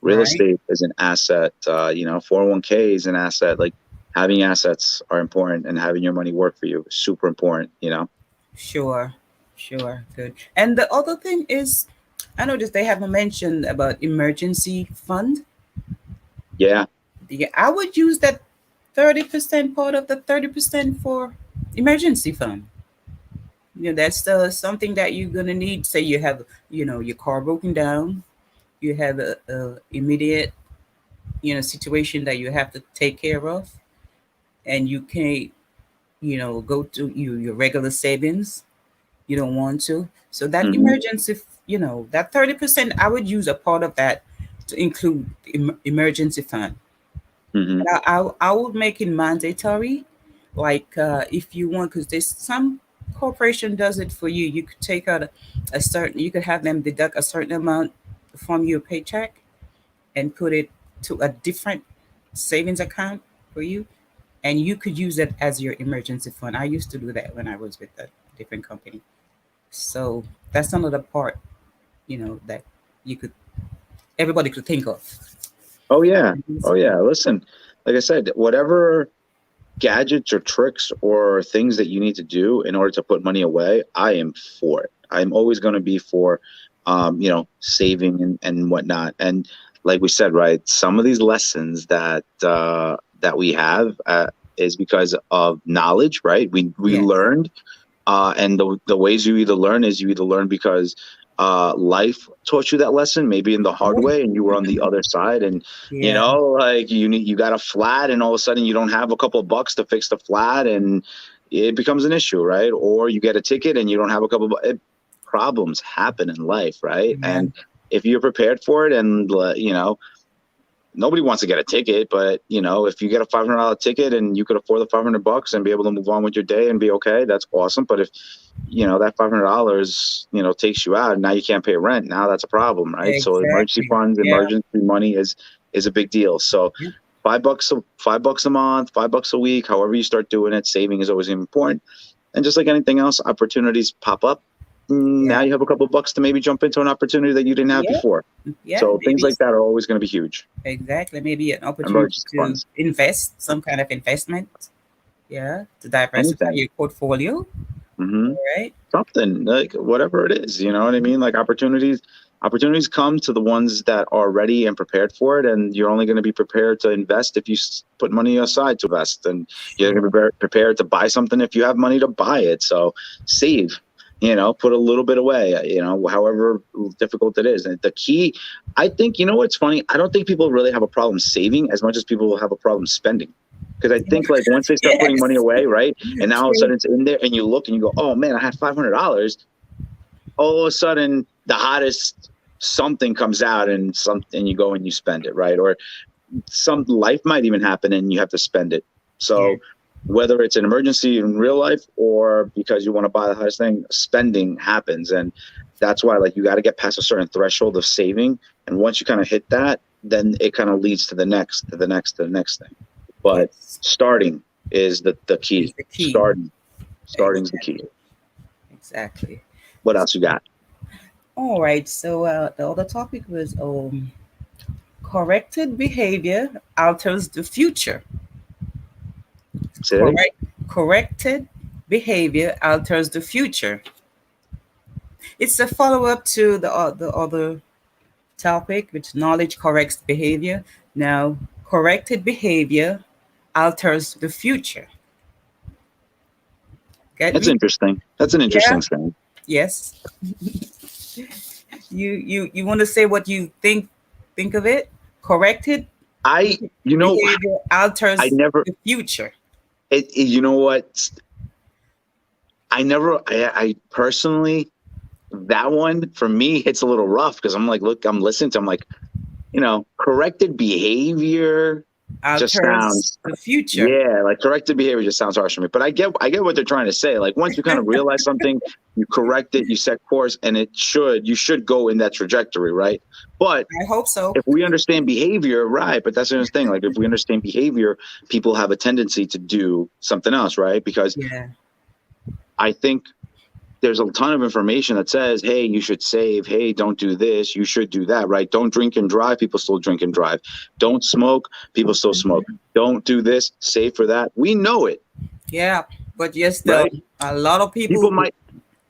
Speaker 4: real
Speaker 5: Right.
Speaker 4: estate is an asset, 401k is an asset. Like, having assets are important, and having your money work for you is super important.
Speaker 5: Sure. Sure. Good. And the other thing is, I noticed they haven't mentioned about emergency fund.
Speaker 4: Yeah.
Speaker 5: Yeah, I would use that 30% part of the 30% for emergency fund. That's something that you're gonna need. Say you have, your car broken down, you have a immediate, situation that you have to take care of, and you can't, go to your regular savings. You don't want to. So that
Speaker 4: Hmm.
Speaker 5: emergency, that 30%, I would use a part of that to include emergency fund.
Speaker 4: Hmm.
Speaker 5: And I would make it mandatory, like if you want, because there's some corporation does it for you. You could take out a certain, you could have them deduct a certain amount from your paycheck and put it to a different savings account for you, and you could use it as your emergency fund. I used to do that when I was with a different company. So that's another part, that you could everybody could think of.
Speaker 4: Oh yeah. Oh
Speaker 5: Emergency
Speaker 4: yeah.
Speaker 5: fund.
Speaker 4: Listen, like I said, whatever gadgets or tricks or things that you need to do in order to put money away, I am for it. I'm always going to be for, saving and whatnot. And like we said, right, some of these lessons that we have is because of knowledge, right? We
Speaker 5: Yes.
Speaker 4: learned, and the ways you either learn is you either learn because life taught you that lesson, maybe in the hard
Speaker 5: Oh,
Speaker 4: way, and you were on the other side, and
Speaker 5: yeah.
Speaker 4: like you got a flat, and all of a sudden you don't have a couple of bucks to fix the flat, and it becomes an issue, right? Or you get a ticket and you don't have a couple of problems happen in life, right?
Speaker 5: Yeah.
Speaker 4: And if you're prepared for it, and nobody wants to get a ticket, but if you get a $500 ticket and you could afford the $500 and be able to move on with your day and be okay, that's awesome. But if that $500 takes you out, and now you can't pay rent, now that's a problem, right? So emergency
Speaker 5: Exactly.
Speaker 4: funds,
Speaker 5: Yeah.
Speaker 4: emergency money is a big deal. So
Speaker 5: Yeah.
Speaker 4: $5 a month, $5 a week, however you start doing it, saving is always important. And just like anything else, opportunities pop up.
Speaker 5: Yeah.
Speaker 4: Now you have a couple of bucks to maybe jump into an opportunity that you didn't have
Speaker 5: Yeah.
Speaker 4: before.
Speaker 5: Yeah.
Speaker 4: So things
Speaker 5: Maybe
Speaker 4: like that are always going to be huge.
Speaker 5: exactly. Maybe an opportunity
Speaker 4: Emergency
Speaker 5: to
Speaker 4: funds,
Speaker 5: invest, some kind of investment. Yeah. To diversify
Speaker 4: anything.
Speaker 5: your portfolio.
Speaker 4: Hmm.
Speaker 5: Right.
Speaker 4: Something like whatever it is, you know what I mean? Like opportunities come to the ones that are ready and prepared for it, and you're only going to be prepared to invest if you put money aside to invest, and you're going to
Speaker 5: Sure.
Speaker 4: be prepared to buy something if you have money to buy it. So save, put a little bit away, however difficult it is. And the key, I think, what's funny, I don't think people really have a problem saving as much as people will have a problem spending. Because I think, like, once they start putting money
Speaker 5: Yes.
Speaker 4: away, right, and now all of a
Speaker 5: True.
Speaker 4: sudden it's in there, and you look and you go, "Oh man, I had $500." All of a sudden, the hottest something comes out, and you go and you spend it, right? Or some life might even happen, and you have to spend it.
Speaker 5: Yeah.
Speaker 4: So whether it's an emergency in real life or because you want to buy the hottest thing, spending happens, and that's why, like, you got to get past a certain threshold of saving, and once you kind of hit that, then it kind of leads to the next, to the next, to the next thing. But
Speaker 5: Yes.
Speaker 4: starting is the
Speaker 5: Is
Speaker 4: key.
Speaker 5: the key.
Speaker 4: Starting's the key.
Speaker 5: Exactly. Exactly.
Speaker 4: What else you got?
Speaker 5: All right. So the other topic was Corrected behavior alters the future.
Speaker 4: Say that again?
Speaker 5: Corrected behavior alters the future. It's a follow up to the other topic, which knowledge corrects behavior. Now, corrected behavior alters the future. Get
Speaker 4: That's
Speaker 5: me?
Speaker 4: interesting. That's an
Speaker 5: Yeah.
Speaker 4: interesting thing.
Speaker 5: Yes. You want to say what you think of it? Corrected
Speaker 4: I, you know,
Speaker 5: behavior
Speaker 4: I
Speaker 5: alters
Speaker 4: never,
Speaker 5: the future.
Speaker 4: you know what? I personally, that one for me hits a little rough because I'm like, look, I'm listening to, I'm like, corrected behavior just
Speaker 5: Alters
Speaker 4: sounds,
Speaker 5: the future.
Speaker 4: yeah, like corrected behavior just sounds harsh to me. But I get what they're trying to say. Like once you kind of realize something, you correct it, you set course, and you should go in that trajectory, right? But
Speaker 5: I hope so.
Speaker 4: if we understand behavior, right? But that's the thing. Like if we understand behavior, people have a tendency to do something else, right? Because
Speaker 5: Yeah.
Speaker 4: I think there's a ton of information that says, hey, you should save. Hey, don't do this. You should do that, right? Don't drink and drive. People still drink and drive. Don't smoke. People still smoke. Don't do this. Save for that. We know it,
Speaker 5: Yeah. But yes,
Speaker 4: right?
Speaker 5: a lot of
Speaker 4: People
Speaker 5: people
Speaker 4: might,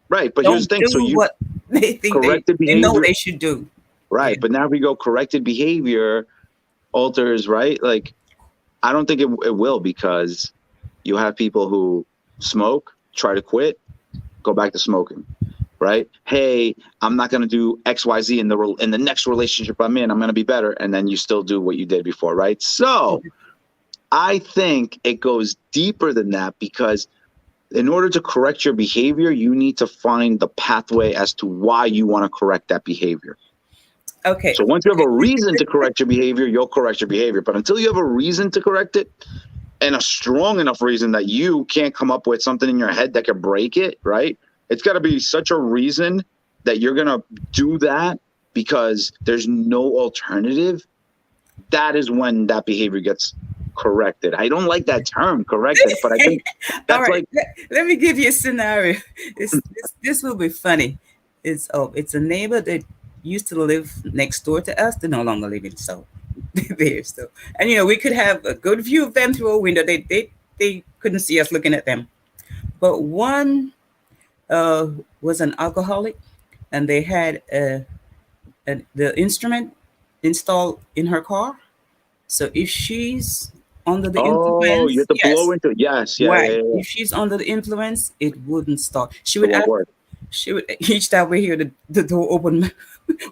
Speaker 4: right. But here's
Speaker 5: don't
Speaker 4: the thing. So
Speaker 5: do
Speaker 4: you
Speaker 5: what they think
Speaker 4: corrected
Speaker 5: they know
Speaker 4: behavior,
Speaker 5: they should do.
Speaker 4: right?
Speaker 5: Yeah.
Speaker 4: But now we go corrected behavior alters, right? Like, I don't think it will because you have people who smoke, try to quit, go back to smoking. Right? Hey, I'm not going to do XYZ in the next relationship I'm in. I'm going to be better. And then you still do what you did before. Right? So I think it goes deeper than that because in order to correct your behavior, you need to find the pathway as to why you want to correct that behavior.
Speaker 5: Okay.
Speaker 4: So once you have a reason to correct your behavior, you'll correct your behavior. But until you have a reason to correct it and a strong enough reason that you can't come up with something in your head that could break it, right? It's got to be such a reason that you're going to do that because there's no alternative. That is when that behavior gets corrected. I don't like that term, corrected, but I think
Speaker 5: All
Speaker 4: that's
Speaker 5: right.
Speaker 4: like,
Speaker 5: Let me give you a scenario. This will be funny. It's a neighbor that used to live next door to us. They're no longer living, so they're still. And we could have a good view of them through a window. They couldn't see us looking at them. But one was an alcoholic, and they had the instrument installed in her car. So if she's under the
Speaker 4: oh, you
Speaker 5: influence,
Speaker 4: have to blow
Speaker 5: yes,
Speaker 4: into it. Yes. Yeah.
Speaker 5: right.
Speaker 4: Yeah. Yeah.
Speaker 5: If she's under the influence, it wouldn't start. She
Speaker 4: It
Speaker 5: would
Speaker 4: won't
Speaker 5: ask.
Speaker 4: work.
Speaker 5: She would each time we hear the door open,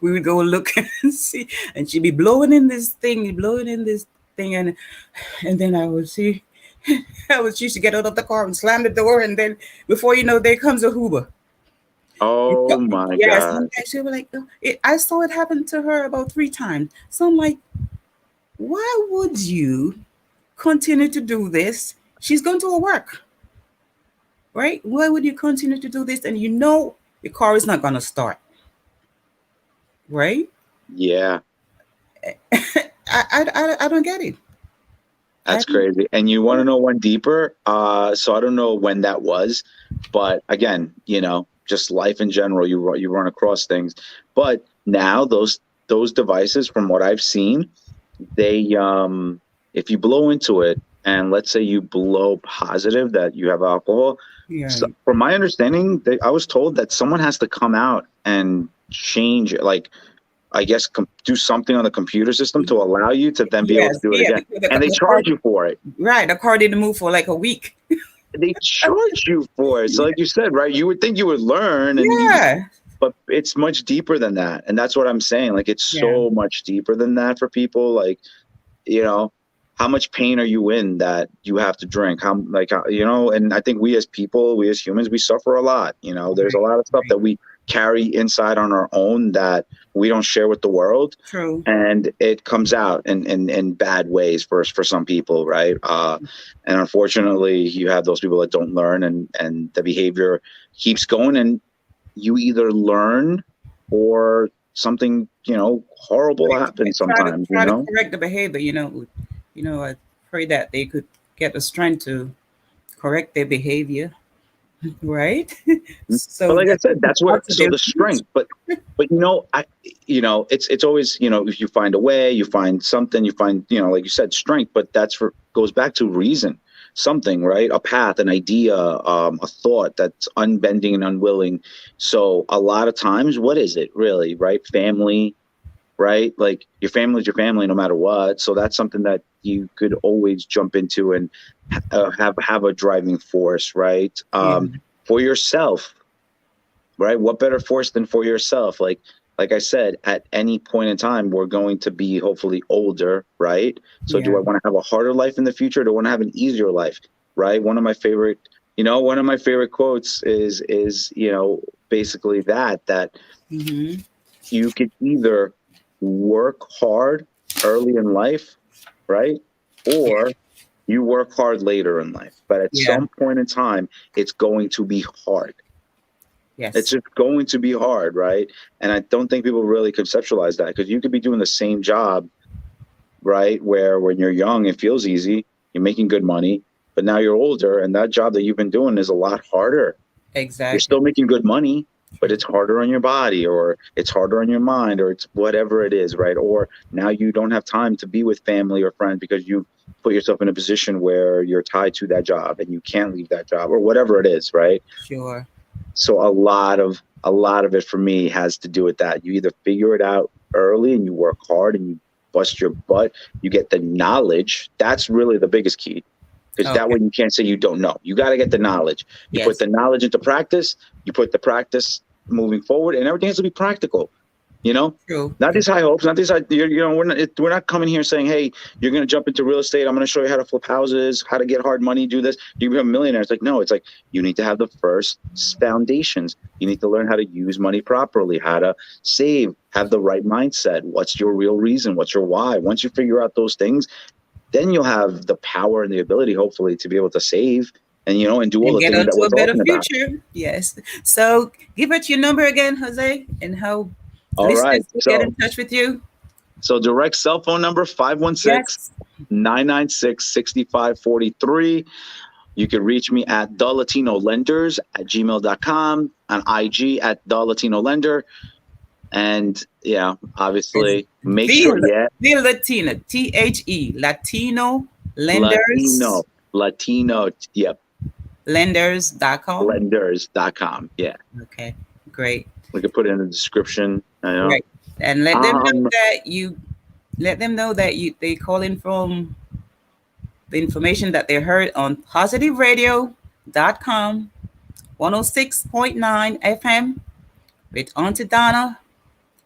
Speaker 5: we would go look and see, and she'd be blowing in this thing, and then I would see. She used to get out of the car and slam the door, and then before you know, there comes a Hoover.
Speaker 4: Oh my
Speaker 5: Yes,
Speaker 4: God.
Speaker 5: she was like, I saw it happen to her about 3 times. So I'm like, why would you continue to do this? She's going to her work, right? Why would you continue to do this? And the car is not going to start, right?
Speaker 4: Yeah.
Speaker 5: I don't get it.
Speaker 4: That's crazy. And you want to know one deeper? So I don't know when that was, but again, just life in general, you run across things. But now those devices, from what I've seen, they if you blow into it, and let's say you blow positive that you have alcohol,
Speaker 5: Yeah.
Speaker 4: so from my understanding, I was told that someone has to come out and change it, like I guess do something on the computer system to allow you to then be able to
Speaker 5: Yes,
Speaker 4: do it
Speaker 5: yeah,
Speaker 4: again.
Speaker 5: because
Speaker 4: And they
Speaker 5: the car,
Speaker 4: charge you for it.
Speaker 5: right? The car didn't move for like a week.
Speaker 4: They charge you for it. So like you said, right, you would think you would learn,
Speaker 5: Yeah.
Speaker 4: but it's much deeper than that. And that's what I'm saying. Like it's so much deeper than that for people. Like, how much pain are you in that you have to drink? And I think we as people, we as humans, we suffer a lot. There's a lot of stuff that we carry inside on our own that we don't share with the world.
Speaker 5: True.
Speaker 4: And it comes out in bad ways for some people, right? And unfortunately, you have those people that don't learn, and the behavior keeps going, and you either learn or something, horrible happens sometimes.
Speaker 5: Try to correct the behavior. I pray that they could get the strength to correct their behavior. right?
Speaker 4: But
Speaker 5: So
Speaker 4: like I
Speaker 5: that's
Speaker 4: said, that's where, so
Speaker 5: positive.
Speaker 4: the strength, but it's always, if you find a way, you find something, you find, like you said, strength, but goes back to reason, something, right? A path, an idea, a thought that's unbending and unwilling. So a lot of times, what is it really, right? Family, right? Like your family is your family no matter what. So that's something that you could always jump into and have a driving force, right?
Speaker 5: Yeah.
Speaker 4: For yourself, right? What better force than for yourself? Like I said, at any point in time, we're going to be hopefully older, right? So do
Speaker 5: Yeah.
Speaker 4: I want to have a harder life in the future? Or do I want to have an easier life, right? One of my favorite quotes is basically that
Speaker 5: Mm-hmm.
Speaker 4: you could either work hard early in life, right? Or you work hard later in life. But at
Speaker 5: Yeah.
Speaker 4: some point in time, it's going to be hard. It's
Speaker 5: Yes.
Speaker 4: just going to be hard, right? And I don't think people really conceptualize that, because you could be doing the same job, right? Where when you're young, it feels easy, you're making good money, but now you're older and that job that you've been doing is a lot harder. You're
Speaker 5: Exactly.
Speaker 4: still making good money, but
Speaker 5: True.
Speaker 4: it's harder on your body, or it's harder on your mind, or it's whatever it is, right? Or now you don't have time to be with family or friends because you put yourself in a position where you're tied to that job and you can't leave that job, or whatever it is, right?
Speaker 5: Sure.
Speaker 4: So a lot of it for me has to do with that. You either figure it out early and you work hard and you bust your butt, you get the knowledge. That's really the biggest key, because that
Speaker 5: Okay.
Speaker 4: way you can't say you don't know. You got to get the knowledge. You put
Speaker 5: Yes.
Speaker 4: the knowledge into practice, you put the practice moving forward, and everything has to be practical. You know,
Speaker 5: True.
Speaker 4: not these high hopes, not these high. We're not coming here saying, "Hey, you're going to jump into real estate. I'm going to show you how to flip houses, how to get hard money, do this. You become a millionaire." It's like, no, it's like you need to have the first foundations. You need to learn how to use money properly, how to save, have the right mindset. What's your real reason? What's your why? Once you figure out those things, then you'll have the power and the ability, hopefully, to be able to save and do all
Speaker 5: And
Speaker 4: the
Speaker 5: get
Speaker 4: things that
Speaker 5: onto
Speaker 4: we're
Speaker 5: a better
Speaker 4: talking about.
Speaker 5: future. Yes. So give us your number again, Jose, and how
Speaker 4: All right.
Speaker 5: listeners will get
Speaker 4: So
Speaker 5: in touch with you.
Speaker 4: direct cell phone number 516
Speaker 5: Yes.
Speaker 4: 996 6543. You can reach me at the Latino Lenders at gmail.com, on IG at the Latino Lender. And yeah,
Speaker 5: It's
Speaker 4: obviously make sure,
Speaker 5: the Latino, Latino lenders,
Speaker 4: Latino, Latino, yep,
Speaker 5: lenders.com.
Speaker 4: lenders.com. Yeah.
Speaker 5: Okay, great,
Speaker 4: We could put it in the description. I know.
Speaker 5: great. And
Speaker 4: Um,
Speaker 5: let them know that they call in from the information that they heard on positiveradio.com, 106.9 FM with Auntie Donna,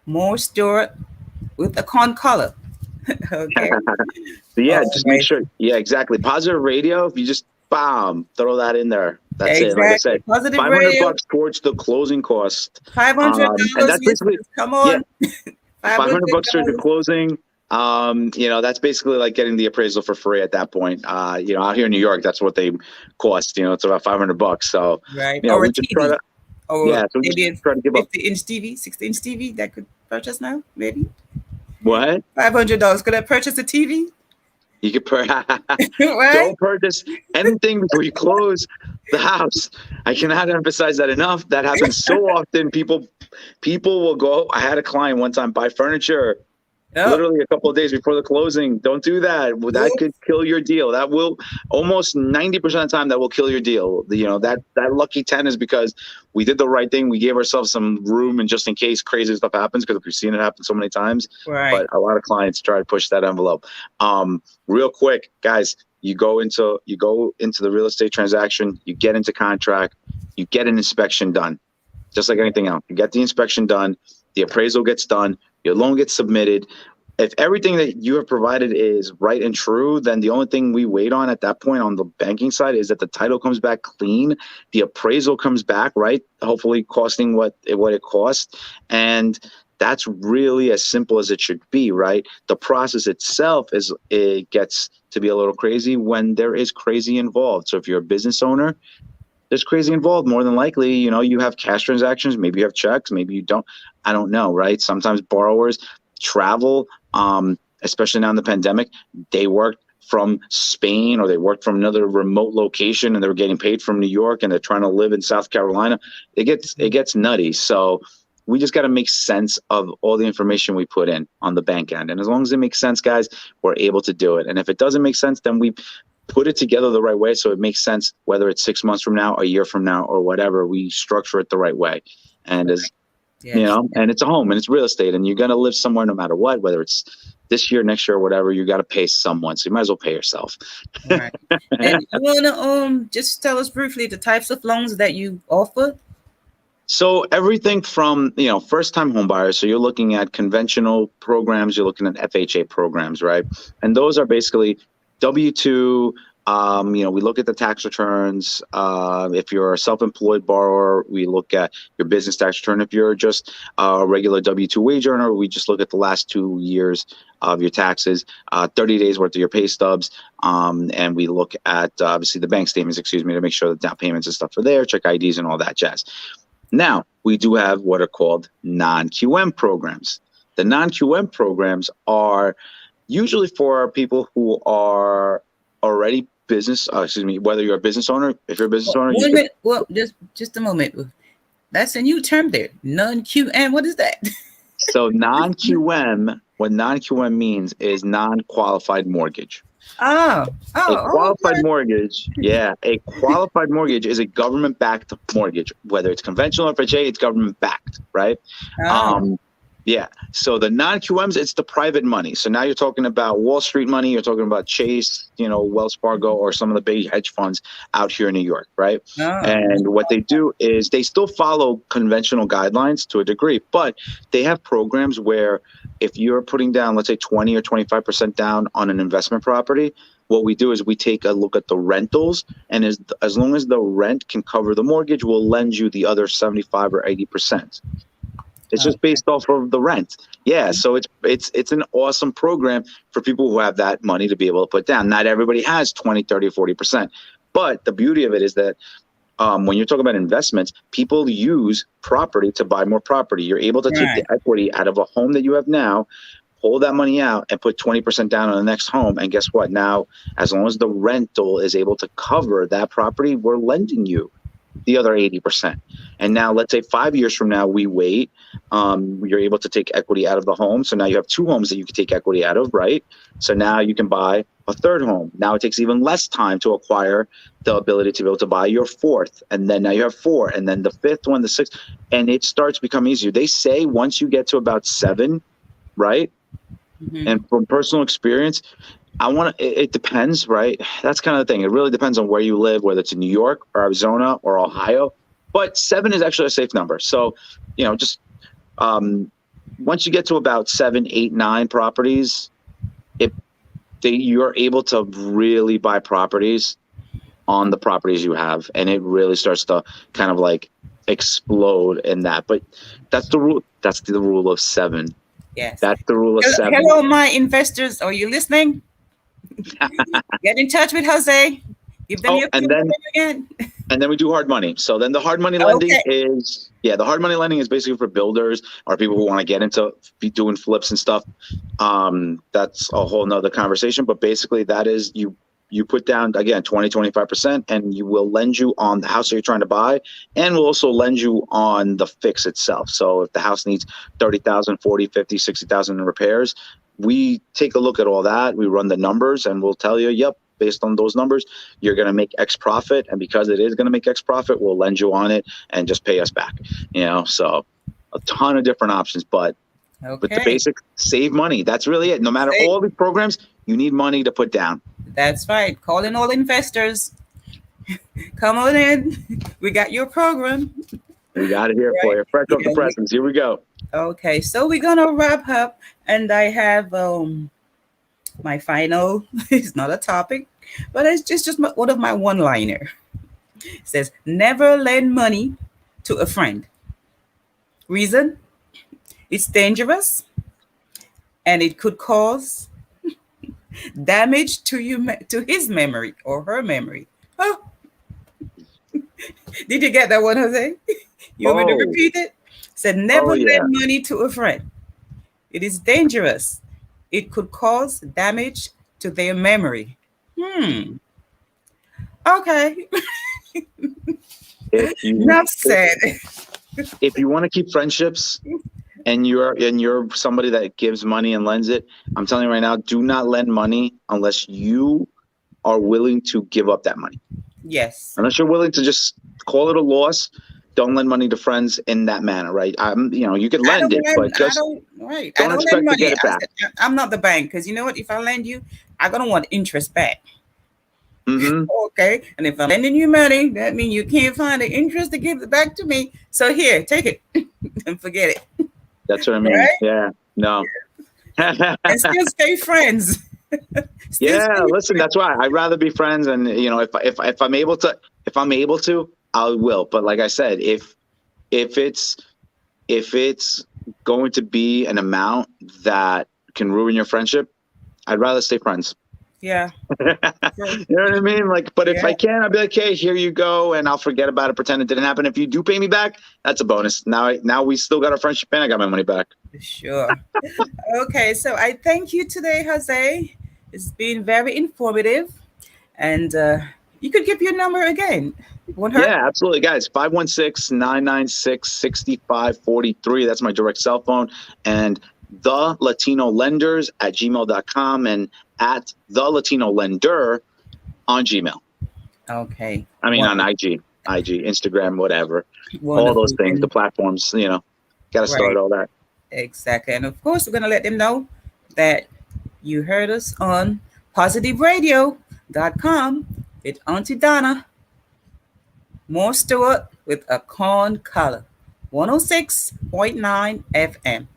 Speaker 5: Moore Stewart with the con color. Okay.
Speaker 4: But yeah,
Speaker 5: All
Speaker 4: just make
Speaker 5: right.
Speaker 4: sure. Yeah, exactly. Positive radio. If you just throw that in there. That's it. Like I
Speaker 5: Exactly.
Speaker 4: said,
Speaker 5: Positive
Speaker 4: 500
Speaker 5: radio,
Speaker 4: bucks towards the closing cost. And
Speaker 5: $500
Speaker 4: that's basically,
Speaker 5: listeners. Come
Speaker 4: yeah,
Speaker 5: on. $500.
Speaker 4: 500 bucks towards the closing. That's basically like getting the appraisal for free at that point. Out here in New York, that's what they cost. It's about 500 bucks. So,
Speaker 5: Right. Or a
Speaker 4: we just try
Speaker 5: TV.
Speaker 4: to,
Speaker 5: Or
Speaker 4: yeah, so we just
Speaker 5: maybe a
Speaker 4: try to give up.
Speaker 5: 50-inch TV, 60-inch TV that could purchase now, maybe.
Speaker 4: What?
Speaker 5: $500. Could I purchase a TV?
Speaker 4: You could
Speaker 5: Right?
Speaker 4: don't purchase anything before you close the house. I cannot emphasize that enough. That happens so often. People will go. I had a client one time buy furniture
Speaker 5: Oh,
Speaker 4: literally a couple of days before the closing. Don't do that. Well, that could kill your deal. That will almost 90% of the time that will kill your deal. That lucky 10 is because we did the right thing. We gave ourselves some room, and just in case crazy stuff happens, because we've seen it happen so many times.
Speaker 5: right.
Speaker 4: But a lot of clients try to push that envelope. Real quick, guys, you go into the real estate transaction, you get into contract, you get an inspection done. Just like anything else, you get the inspection done, the appraisal gets done, your loan gets submitted. If everything that you have provided is right and true, then the only thing we wait on at that point on the banking side is that the title comes back clean, the appraisal comes back, right? Hopefully costing what it costs. And that's really as simple as it should be, right? The process itself it gets to be a little crazy when there is crazy involved. So if you're a business owner, there's crazy involved. More than likely, you have cash transactions, maybe you have checks, maybe you don't. I don't know, right? Sometimes borrowers travel, especially now in the pandemic, they worked from Spain or they worked from another remote location and they were getting paid from New York and they're trying to live in South Carolina. It gets nutty. So we just got to make sense of all the information we put in on the bank end. And as long as it makes sense, guys, we're able to do it. And if it doesn't make sense, then we put it together the right way so it makes sense, whether it's 6 months from now, a year from now, or whatever. We structure it the right way. And as
Speaker 5: Yes.
Speaker 4: you know, and it's a home and it's real estate and you're going to live somewhere no matter what, whether it's this year, next year, or whatever, you got to pay someone. So you might as well pay yourself.
Speaker 5: Right. And you want to just tell us briefly the types of loans that you offer?
Speaker 4: So everything from, first time home buyers. So you're looking at conventional programs, you're looking at FHA programs, right? And those are basically W-2. We look at the tax returns. If you're a self-employed borrower, we look at your business tax return. If you're just a regular W-2 wage earner, we just look at the last 2 years of your taxes, 30 days worth of your pay stubs. And we look at, obviously, the bank statements, to make sure that down payments and stuff are there, check IDs and all that jazz. Now, we do have what are called non-QM programs. The non-QM programs are usually for people who are already whether you're a business owner. If you're a business owner,
Speaker 5: just a moment. That's a new term there. Non-QM. What is that?
Speaker 4: So non-QM, what non-QM means is non-qualified mortgage. A qualified mortgage, a qualified mortgage is a government-backed mortgage. Whether it's conventional or FHA, it's government-backed, right? So the non-QMs, it's the private money. So now you're talking about Wall Street money. You're talking about Chase, Wells Fargo, or some of the big hedge funds out here in New York, right? And what they do is they still follow conventional guidelines to a degree, but they have programs where if you're putting down, let's say 20 or 25% down on an investment property, what we do is we take a look at the rentals, and as long as the rent can cover the mortgage, we'll lend you the other 75 or 80%. It's just based off of the rent. Yeah, so it's an awesome program for people who have that money to be able to put down. Not everybody has 20, 30, 40%. But the beauty of it is that when you're talking about investments, people use property to buy more property. You're able to take the equity out of a home that you have now, pull that money out and put 20% down on the next home. And guess what? Now, as long as the rental is able to cover that property, we're lending you the other 80%. And now let's say 5 years from now, we wait, you're able to take equity out of the home. So now you have 2 homes that you can take equity out of, right? So now you can buy a 3rd home. Now it takes even less time to acquire the ability to be able to buy your 4th. And then now you have 4, and then the 5th one, the 6th, and it starts to become easier. They say once you get to about 7, right? Mm-hmm. And from personal experience, it depends, right? That's kind of the thing. It really depends on where you live, whether it's in New York or Arizona or Ohio. But 7 is actually a safe number. So, just once you get to about 7, 8, 9 properties, you're able to really buy properties on the properties you have, and it really starts to kind of like explode in that. But that's the rule. That's the rule of 7.
Speaker 5: Yes,
Speaker 4: that's the rule of 7.
Speaker 5: Hello, my investors. Are you listening? Get in touch with Jose. Give them your again.
Speaker 4: And then we do hard money. So then the hard money lending is the hard money lending is basically for builders or people who want to get into doing flips and stuff. That's a whole nother conversation. But basically that is you put down, again, 20, 25%, and you will lend you on the house that you're trying to buy, and we'll also lend you on the fix itself. So if the house needs 30,000, 40, 50, 60,000 in repairs, we take a look at all that. We run the numbers and we'll tell you, yep, based on those numbers, you're going to make X profit. And because it is going to make X profit, we'll lend you on it and just pay us back. So a ton of different options, but the basic save money. That's really it. No matter all these programs, you need money to put down.
Speaker 5: That's right. Calling all investors. Come on in. We got your program.
Speaker 4: We got it here for you. Fresh off the presses. Here we go.
Speaker 5: Okay, so we're gonna wrap up, and I have my final. It's not a topic, but it's just one of my one-liner. It says, "Never lend money to a friend. Reason: it's dangerous, and it could cause damage to his memory or her memory." Oh, did you get that one, Jose? You want me to repeat it? Said, never lend money to a friend. It is dangerous. It could cause damage to their memory. Okay.
Speaker 4: If you
Speaker 5: Enough said.
Speaker 4: if you want to keep friendships and you're somebody that gives money and lends it, I'm telling you right now, do not lend money unless you are willing to give up that money.
Speaker 5: Yes.
Speaker 4: Unless you're willing to just call it a loss, don't lend money to friends in that manner, right? You could lend it, but just don't expect
Speaker 5: lend
Speaker 4: to
Speaker 5: money.
Speaker 4: get it back.
Speaker 5: I'm not the bank, because you know what? If I lend you, I'm gonna want interest back.
Speaker 4: Mm-hmm.
Speaker 5: Okay. And if I'm lending you money, that means you can't find the interest to give it back to me. So here, take it and forget it.
Speaker 4: That's what I mean.
Speaker 5: Right?
Speaker 4: Yeah. No.
Speaker 5: And still stay friends.
Speaker 4: Yeah. Listen, that's why I'd rather be friends, and if I'm able to, I will. But like I said, if it's going to be an amount that can ruin your friendship, I'd rather stay friends.
Speaker 5: Yeah.
Speaker 4: You know what I mean? Like, but if I can, I'll be like, hey, here you go, and I'll forget about it, pretend it didn't happen. If you do pay me back, that's a bonus. Now we still got our friendship, and I got my money back.
Speaker 5: Sure. Okay, so I thank you today, Jose. It's been very informative, and you could give your number again. Won't hurt?
Speaker 4: Yeah, absolutely, guys. 516-996-6543. That's my direct cell phone, and thelatinolenders@gmail.com and at thelatinolender on Gmail.
Speaker 5: Okay.
Speaker 4: I mean,
Speaker 5: Wonderful.
Speaker 4: on IG, Instagram, whatever.
Speaker 5: Wonderful.
Speaker 4: All those things, the platforms, got to start all that.
Speaker 5: Exactly. And of course, we're going to let them know that you heard us on positiveradio.com with Auntie Donna Moore Stewart with a corn collar, 106.9 FM.